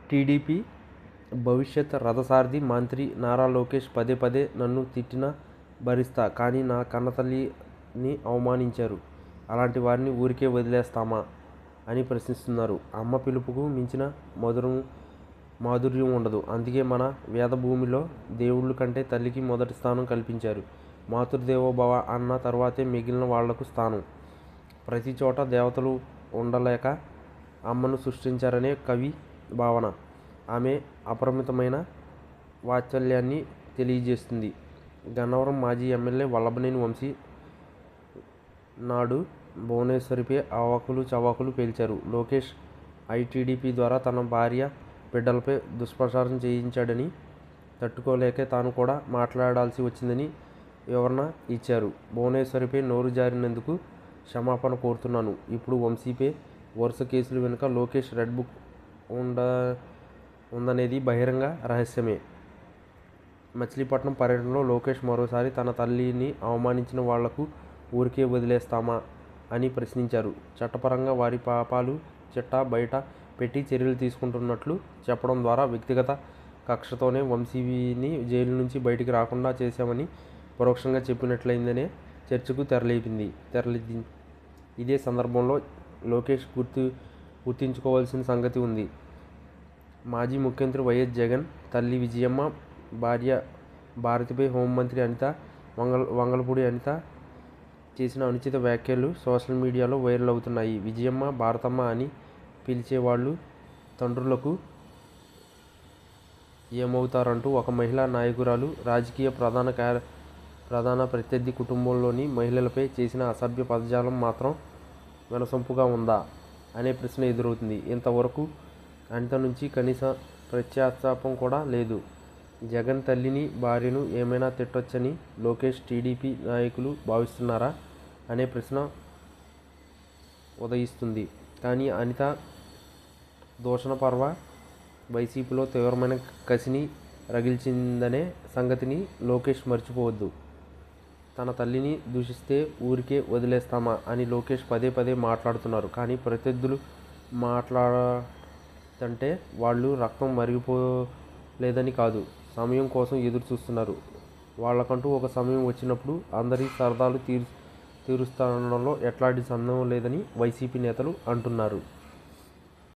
TDP భవిష్యత్ రథసారథి మంత్రి నారా లోకేష్ పదే పదే నన్ను తిట్టినా భరిస్తా, కానీ నా కన్నతల్లిని అవమానించారు. అలాంటి వారిని ఊరికే వదిలేస్తామా అని ప్రశ్నిస్తున్నారు. అమ్మ పిలుపుకు మించిన మాధుర్యం ఉండదు. అందుకే మన వేదభూమిలో దేవుళ్ళ కంటే తల్లికి మొదటి స్థానం కల్పించారు. మాతృదేవోభవ అన్న తర్వాతే మిగిలిన వాళ్లకు స్థానం. ప్రతి చోట దేవతలు ఉండలేక అమ్మను సృష్టించారనే కవి భావన ఆమె అపరిమితమైన వాత్సల్యాన్ని తెలియజేస్తుంది. గన్నవరం మాజీ ఎమ్మెల్యే వల్లభనేని వంశీ నాడు భువనేశ్వరిపై అవాకులు చవాకులు పేల్చారు. లోకేష్ ఐటీడీపీ ద్వారా తన భార్య బిడ్డలపై దుష్ప్రచారం చేయించాడని తట్టుకోలేకే తాను కూడా మాట్లాడాల్సి వచ్చిందని వివరణ ఇచ్చారు. భువనేశ్వరిపై నోరు జారినందుకు క్షమాపణ కోరుతున్నాను. ఇప్పుడు వంశీపై వరుస కేసుల వెనుక లోకేష్ రెడ్ బుక్ ఉందనేది బహిరంగ రహస్యమే. మచిలీపట్నం పర్యటనలో లోకేష్ మరోసారి తన తల్లిని అవమానించిన వాళ్లకు ఊరికే వదిలేస్తామా అని ప్రశ్నించారు. చట్టపరంగా వారి పాపాలు చిట్టా బయట పెట్టి చర్యలు తీసుకుంటున్నట్లు చెప్పడం ద్వారా వ్యక్తిగత కక్షతోనే వంశీని జైలు నుంచి బయటికి రాకుండా చేశామని పరోక్షంగా చెప్పినట్లయిందనే చర్చకు తెరలేపింది. ఇదే సందర్భంలో లోకేష్ గుర్తుంచుకోవాల్సిన సంగతి ఉంది. మాజీ ముఖ్యమంత్రి వైఎస్ జగన్ తల్లి విజయమ్మ, భార్య భారతిపై హోంమంత్రి వంగలపూడి అనిత చేసిన అనుచిత వ్యాఖ్యలు సోషల్ మీడియాలో వైరల్ అవుతున్నాయి. విజయమ్మ, భారతమ్మ అని పిలిచేవాళ్లు తండ్రులకు ఏమవుతారంటూ ఒక మహిళా నాయకురాలు రాజకీయ ప్రధాన ప్రత్యర్థి కుటుంబంలోని మహిళలపై చేసిన అసభ్య పదజాలం మాత్రం వినసొంపుగా ఉందా అనే ప్రశ్న ఎదురవుతుంది. ఇంతవరకు అనిత నుంచి కనీస పశ్చాత్తాపం కూడా లేదు. జగన్ తల్లిని, భార్యను ఏమైనా తిట్టొచ్చని లోకేష్, టీడీపీ నాయకులు భావిస్తున్నారా అనే ప్రశ్న ఉదయిస్తుంది. కానీ అనిత దూషణ పర్వ వైసీపీలో తీవ్రమైన కసిని రగిల్చిందనే సంగతిని లోకేష్ మర్చిపోవద్దు. తన తల్లిని దూషిస్తే ఊరికే వదిలేస్తామా అని లోకేష్ పదే పదే మాట్లాడుతున్నారు. కానీ ప్రత్యర్థులు మాట్లాడంటే వాళ్ళు రక్తం మరిగిపోలేదని కాదు, సమయం కోసం ఎదురు చూస్తున్నారు. వాళ్ళకంటూ ఒక సమయం వచ్చినప్పుడు అందరి సరదాలు తీరుస్తానడంలో ఎట్లాంటి సందేహం లేదని వైసీపీ నేతలు అంటున్నారు.